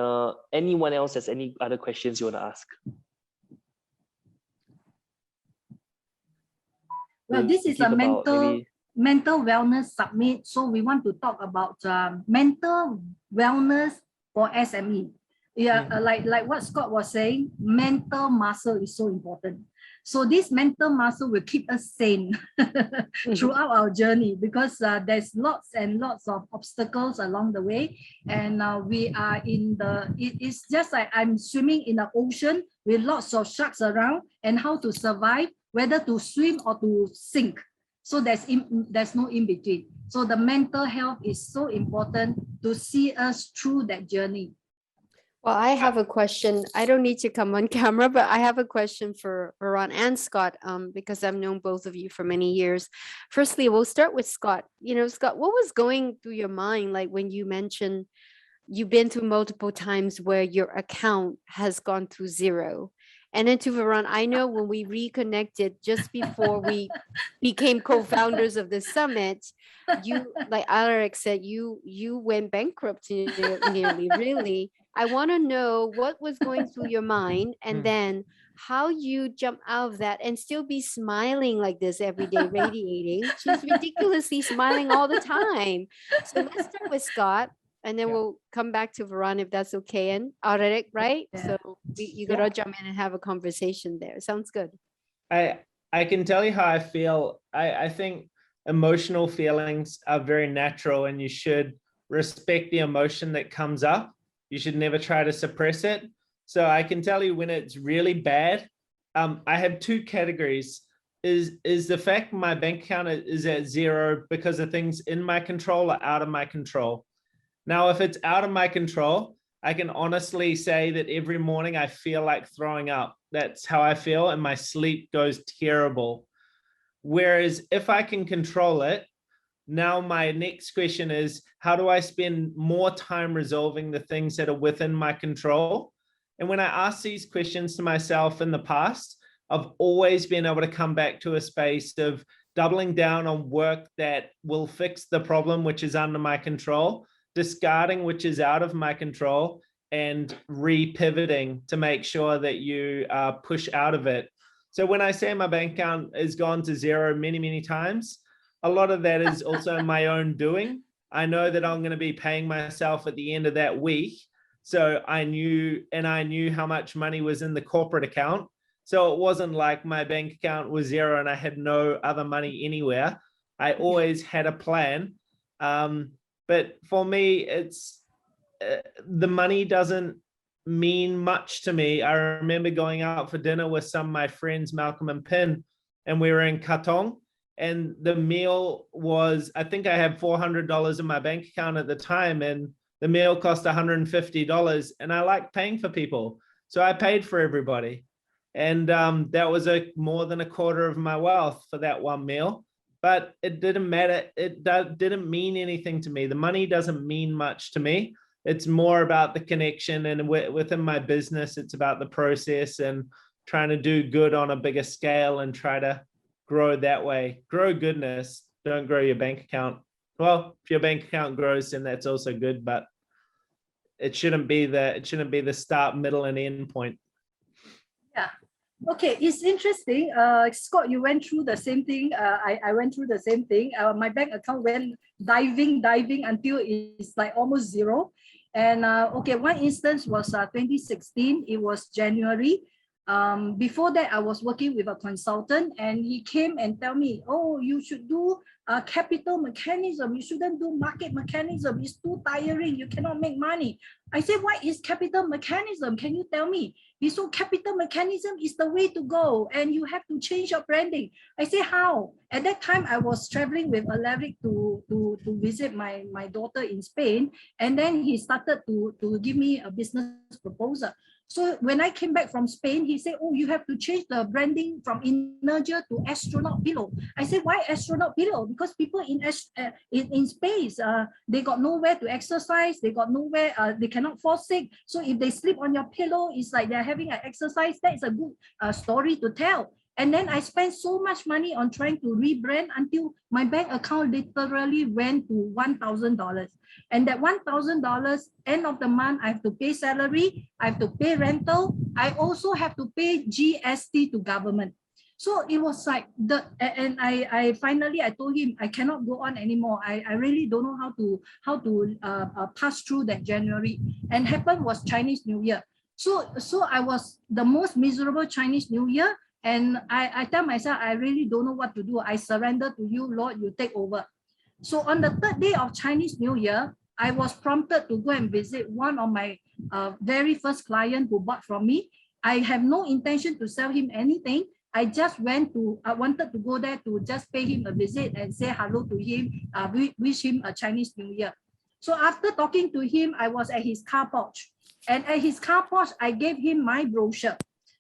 anyone else has any other questions you want to ask?
Well, this is a
Thinking about maybe-
mental wellness summit. So we want to talk about mental wellness for SME. Yeah, like what Scott was saying, mental muscle is so important. So this mental muscle will keep us sane throughout our journey, because there's lots and lots of obstacles along the way. And we are it's just like I'm swimming in the ocean with lots of sharks around, and how to survive, whether to swim or to sink. So there's no in between. So the mental health is so important to see us through that journey.
Well, I have a question. I don't need to come on camera, but I have a question for Ron and Scott, because I've known both of you for many years. Firstly, we'll start with Scott. Scott, what was going through your mind, like when you mentioned you've been through multiple times where your account has gone through zero? And then to Veron, I know when we reconnected just before we became co-founders of the summit, you, like Alaric said, you went bankrupt nearly, really. I want to know what was going through your mind, and then how you jump out of that and still be smiling like this every day, radiating. She's ridiculously smiling all the time. So let's start with Scott, and then we'll come back to Veron if that's okay. And Alaric, right?
Yeah.
So you gotta jump in and have a conversation there. Sounds good.
I can tell you how I feel. I think emotional feelings are very natural, and you should respect the emotion that comes up. You should never try to suppress it. So I can tell you when it's really bad. I have two categories. Is the fact my bank account is at zero because of things in my control or out of my control? Now, if it's out of my control, I can honestly say that every morning I feel like throwing up. That's how I feel, and my sleep goes terrible. Whereas if I can control it, now my next question is, how do I spend more time resolving the things that are within my control? And when I ask these questions to myself in the past, I've always been able to come back to a space of doubling down on work that will fix the problem, which is under my control, discarding which is out of my control, and re-pivoting to make sure that you push out of it. So when I say my bank account has gone to zero many, many times, a lot of that is also my own doing. I know that I'm going to be paying myself at the end of that week. So I knew how much money was in the corporate account. So it wasn't like my bank account was zero and I had no other money anywhere. I always had a plan. But for me, it's the money doesn't mean much to me. I remember going out for dinner with some of my friends, Malcolm and Pin, and we were in Katong. And the meal was, I think I had $400 in my bank account at the time, and the meal cost $150. And I like paying for people, so I paid for everybody. And that was more than a quarter of my wealth for that one meal. But it didn't matter. It didn't mean anything to me. The money doesn't mean much to me. It's more about the connection, and within my business, it's about the process and trying to do good on a bigger scale and try to grow that way. Grow goodness. Don't grow your bank account. Well, if your bank account grows, then that's also good, but it shouldn't be the start, middle, and end point.
Yeah. Okay, it's interesting. Scott, you went through the same thing. I went through the same thing. My bank account went diving until it's like almost zero. And okay, one instance was 2016. It was January. Before that, I was working with a consultant, and he came and tell me, oh, you should do capital mechanism. You shouldn't do market mechanism. It's too tiring. You cannot make money. I said, what is capital mechanism? Can you tell me? He said, capital mechanism is the way to go, and you have to change your branding. I say, how? At that time, I was traveling with Alaric to visit my daughter in Spain, and then he started to give me a business proposal. So when I came back from Spain, he said, oh, you have to change the branding from Energia to astronaut pillow. I said, why astronaut pillow? Because people in space, they got nowhere to exercise. They got nowhere, they cannot fall sick. So if they sleep on your pillow, it's like they're having an exercise. That is a good story to tell. And then I spent so much money on trying to rebrand until my bank account literally went to $1,000. And that $1,000, end of the month, I have to pay salary, I have to pay rental, I also have to pay GST to government. So it was like and I finally told him I cannot go on anymore. I really don't know how to pass through that January. And happened was Chinese New Year. So I was the most miserable Chinese New Year. And I tell myself, I really don't know what to do. I surrender to you, Lord, you take over. So on the third day of Chinese New Year, I was prompted to go and visit one of my very first client who bought from me. I have no intention to sell him anything. I just I wanted to go there to just pay him a visit and say hello to him, wish him a Chinese New Year. So after talking to him, I was at his car porch. And at his car porch, I gave him my brochure.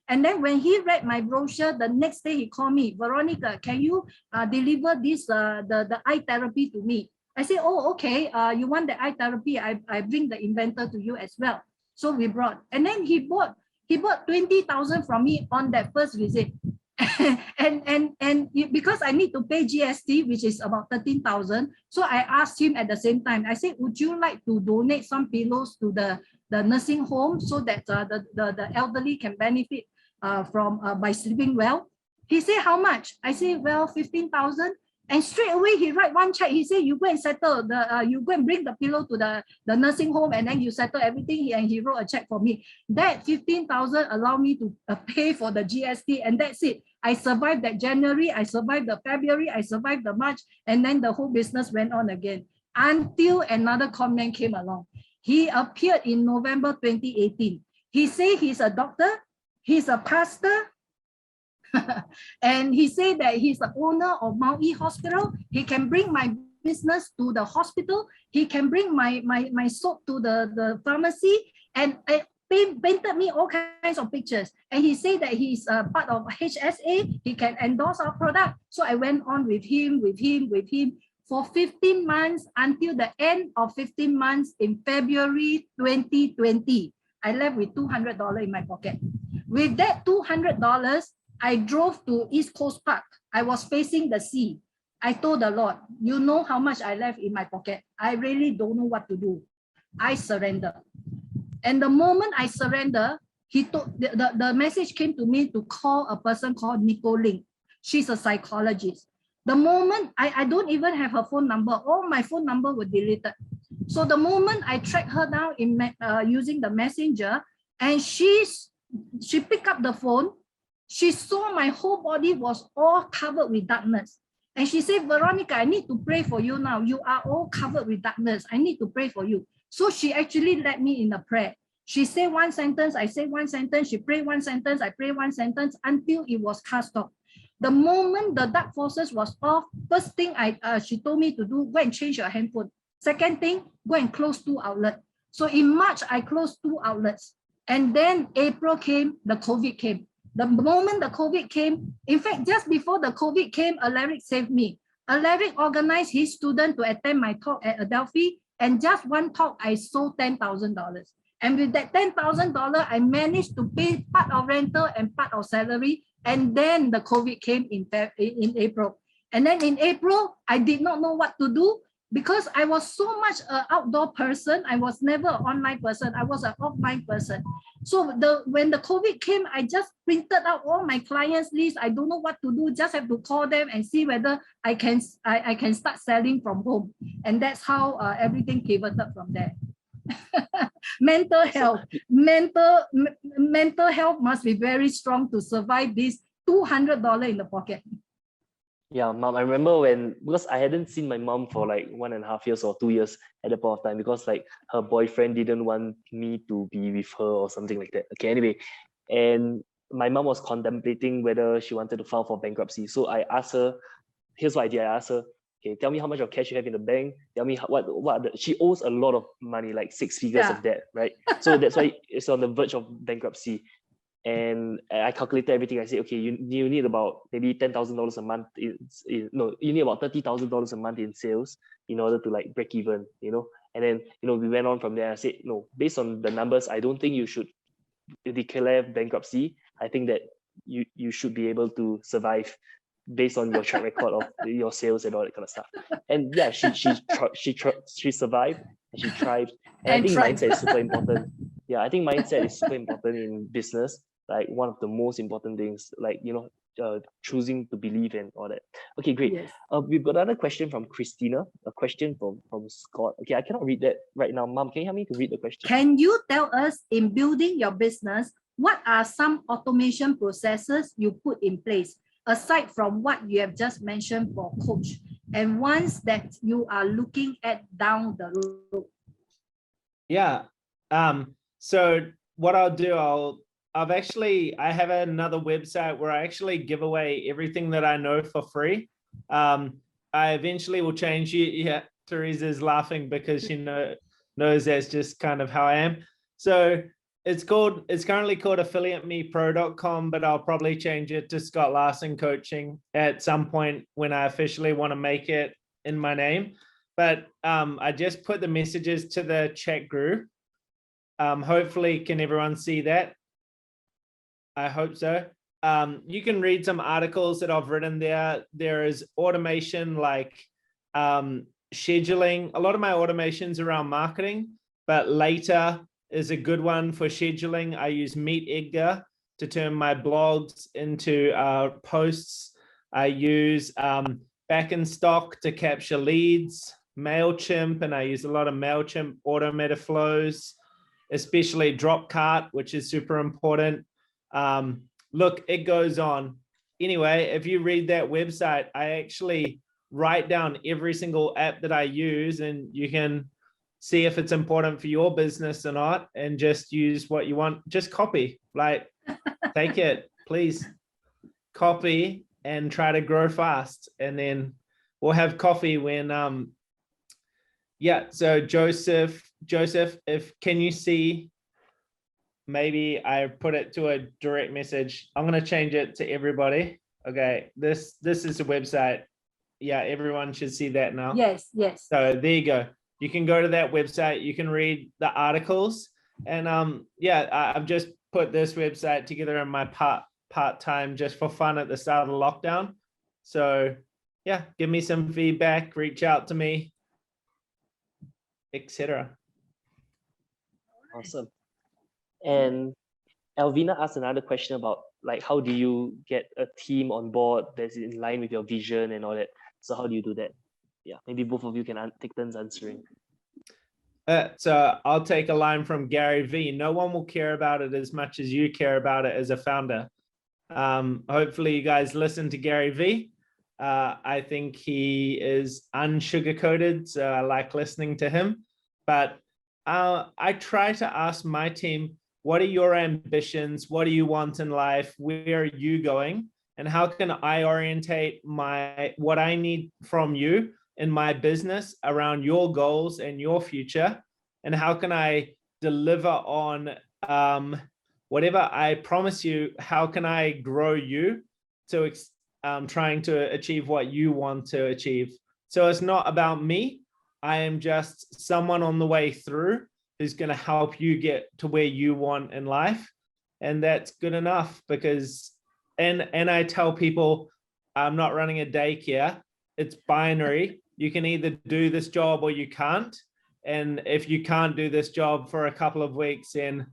And then when he read my brochure, the next day he called me, Veronica, can you deliver this the eye therapy to me? I said, oh, okay. You want the eye therapy? I bring the inventor to you as well. So we brought, and then he bought 20,000 from me on that first visit. and because I need to pay GST, which is about 13,000. So I asked him at the same time, I said, would you like to donate some pillows to the nursing home so that the elderly can benefit from by sleeping well? He said, how much? I said, well, 15,000. And straight away he write one check. He said, you go and settle you go and bring the pillow to the nursing home, and then you settle everything. And he wrote a check for me. That 15,000 allowed me to pay for the GST, and that's it. I survived that January, I survived the February, I survived the March, and then the whole business went on again until another comment came along. He appeared in November 2018. He said he's a doctor, he's a pastor, and he said that he's the owner of Mount E Hospital. He can bring my business to the hospital. He can bring my soap to the pharmacy, and painted me all kinds of pictures. And he said that he's part of HSA. He can endorse our product. So I went on with him for 15 months until the end of 15 months in February 2020. I left with $200 in my pocket. With that $200, I drove to East Coast Park. I was facing the sea. I told the Lord, you know how much I left in my pocket. I really don't know what to do. I surrender. And the moment I surrender, the message came to me to call a person called Nicole Ling. She's a psychologist. The moment, I don't even have her phone number. All my phone number were deleted. So the moment I tracked her down using the messenger, and she picked up the phone, she saw my whole body was all covered with darkness. And she said, Veronica, I need to pray for you now. You are all covered with darkness. I need to pray for you. So she actually led me in a prayer. She said one sentence, I say one sentence, she prayed one sentence, I pray one sentence until it was cast off. The moment the dark forces was off, first thing she told me to do, go and change your handphone. Second thing, go and close 2 outlets. So in March, I closed 2 outlets. And then April came, the COVID came. The moment the COVID came, in fact, just before the COVID came, Alaric saved me. Alaric organized his student to attend my talk at Adelphi, and just one talk, I sold $10,000. And with that $10,000, I managed to pay part of rental and part of salary. And then the COVID came in April. And then in April, I did not know what to do because I was so much an outdoor person. I was never an online person. I was an offline person. So when the COVID came, I just printed out all my clients' list. I don't know what to do. Just have to call them and see whether I can start selling from home. And that's how everything pivoted from there. Mental health. Mental health must be very strong to survive this $200 in the pocket.
Yeah, mom, I remember because I hadn't seen my mom for like 1.5 years or 2 years at the point of time, because like her boyfriend didn't want me to be with her or something like that. Okay, anyway, and my mom was contemplating whether she wanted to file for bankruptcy. So I asked her, here's what I did. I asked her, okay, tell me how much of cash you have in the bank. Tell me she owes a lot of money, like 6 figures of debt, right? So that's why it's on the verge of bankruptcy. And I calculated everything. I said, okay, you need about maybe $10,000 a month. No, you need about $30,000 a month in sales in order to like break even, And then, we went on from there. I said, no, based on the numbers, I don't think you should declare bankruptcy. I think that you should be able to survive based on your track record of your sales and all that kind of stuff. And yeah, she survived and she thrived. And I think mindset is super important. Yeah, I think mindset is super important in business. Like one of the most important things, like choosing to believe and all that. Okay, great.
Yes.
We've got another question from Christina. A question from Scott. Okay, I cannot read that right now. Mom, can you help me to read the question?
Can you tell us, in building your business, what are some automation processes you put in place, aside from what you have just mentioned for coach, and ones that you are looking at down the road?
Yeah. So what I'll do, I have another website where I actually give away everything that I know for free. I eventually will change it. Yeah, Teresa's laughing because she knows that's just kind of how I am. So it's currently called affiliatemepro.com, but I'll probably change it to Scott Larsen Coaching at some point when I officially want to make it in my name. But I just put the messages to the chat group. Hopefully, can everyone see that? I hope so. You can read some articles that I've written there. There is automation like scheduling. A lot of my automation's around marketing, but later is a good one for scheduling. I use Meet Edgar to turn my blogs into posts. I use Back in Stock to capture leads, MailChimp, and I use a lot of MailChimp automated flows, especially Dropcart, which is super important. Look, it goes on. Anyway, if you read that website, I actually write down every single app that I use, and you can see if it's important for your business or not, and just use what you want. Just copy, like take it, please copy and try to grow fast. And then we'll have coffee when, yeah. So Joseph, can you see, maybe I put it to a direct message. I'm going to change it to everybody. Okay. This is a website. Yeah. Everyone should see that now.
Yes.
So there you go. You can go to that website. You can read the articles, and yeah, I've just put this website together in my part-time just for fun at the start of the lockdown. So yeah, give me some feedback, reach out to me, etc.
Awesome. And Elvina asked another question about like, how do you get a team on board that's in line with your vision and all that? So how do you do that? Yeah, maybe both of you can take turns answering.
So I'll take a line from Gary V. No one will care about it as much as you care about it as a founder. Hopefully you guys listen to Gary V. I think he is unsugar-coated, so I like listening to him. But I try to ask my team, what are your ambitions? What do you want in life? Where are you going? And how can I orientate what I need from you in my business around your goals and your future? And how can I deliver on whatever I promise you? How can I grow you to trying to achieve what you want to achieve? So it's not about me. I am just someone on the way through who's going to help you get to where you want in life. And that's good enough, because, and I tell people, I'm not running a daycare. It's binary. You can either do this job or you can't. And if you can't do this job for a couple of weeks, then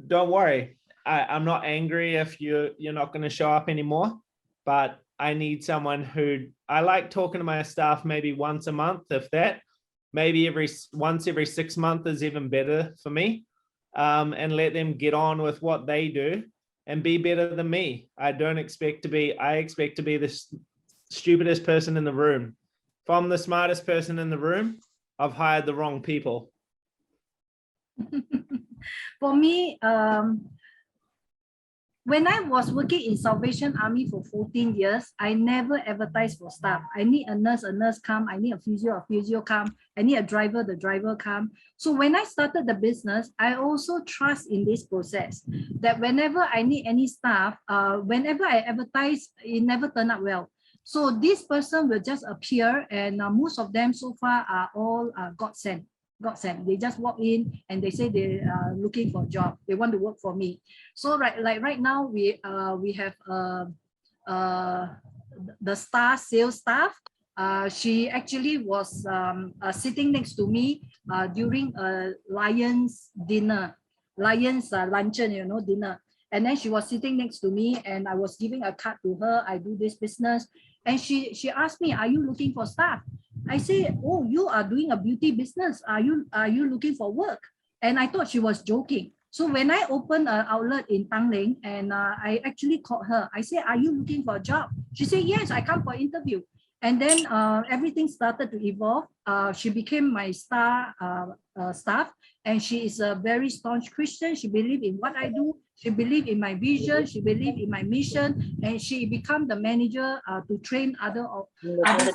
don't worry. I'm not angry if you're not going to show up anymore, but I need someone who, I like talking to my staff maybe once a month, if that. maybe once every 6 months is even better for me. And let them get on with what they do and be better than me. I expect to be the stupidest person in the room. If I'm the smartest person in the room, I've hired the wrong people.
For me, when I was working in Salvation Army for 14 years, I never advertised for staff. I need a nurse come. I need a physio come. I need a driver, the driver come. So when I started the business, I also trust in this process that whenever I need any staff, whenever I advertise, it never turned out well. So this person will just appear, and most of them so far are all God sent. They just walk in and they say they are looking for a job. They want to work for me. So right now we have the sales staff. She actually was sitting next to me during a Lions dinner, Lions luncheon, dinner. And then she was sitting next to me, and I was giving a card to her. I do this business, and she asked me, "Are you looking for staff?" I say, "Oh, you are doing a beauty business. Are you looking for work?" And I thought she was joking. So when I opened an outlet in Tanglin, and I actually called her, I said, "Are you looking for a job?" She said, "Yes, I come for interview." And then everything started to evolve. She became my staff, and she is a very staunch Christian. She believes in what I do. She believes in my vision. She believes in my mission, and she became the manager to train other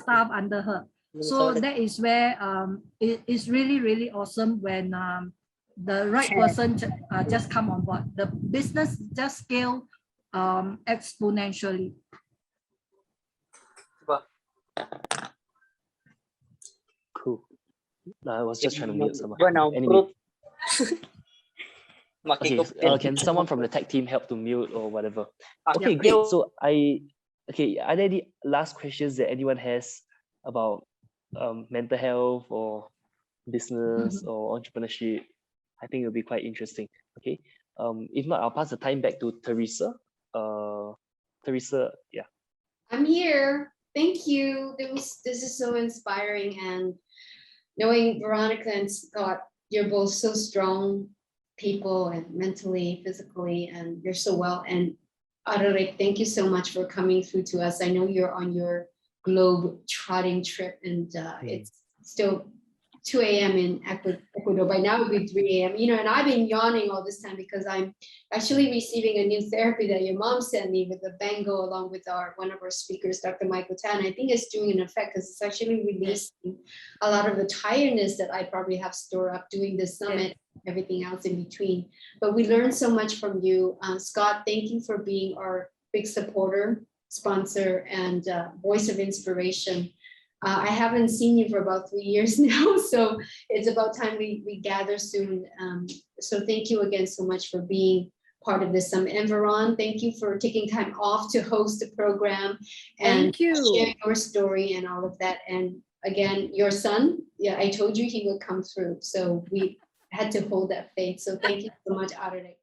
staff under her. So that is where it is really, really awesome when the right person just come on board. The business just scale exponentially.
Cool. I was just trying to mute someone.
Bueno,
Anyway,
okay,
can someone from the tech team help to mute or whatever? Okay,
Yeah.
great. So are there any last questions that anyone has about mental health or business or entrepreneurship? I think it'll be quite interesting. Okay. If not, I'll pass the time back to Teresa. Teresa, yeah.
I'm here. Thank you. This is so inspiring, and knowing Veronica and Scott, you're both so strong people, and mentally, physically, and you're so well. And Adore, thank you so much for coming through to us. I know you're on your globe trotting trip, and it's still 2 a.m. in Ecuador. By now it would be 3 a.m. And I've been yawning all this time because I'm actually receiving a new therapy that your mom sent me with the bango, along with one of our speakers, Dr. Michael Tan. I think it's doing an effect because it's actually releasing a lot of the tiredness that I probably have stored up doing this summit, everything else in between. But we learned so much from you. Scott, thank you for being our big supporter, sponsor, and voice of inspiration. I haven't seen you for about 3 years now, so it's about time we gather soon. So thank you again so much for being part of this summit. And Veron, thank you for taking time off to host the program and share your story and all of that. And again, your son, I told you he would come through, so we had to hold that faith. So thank you so much, Adore.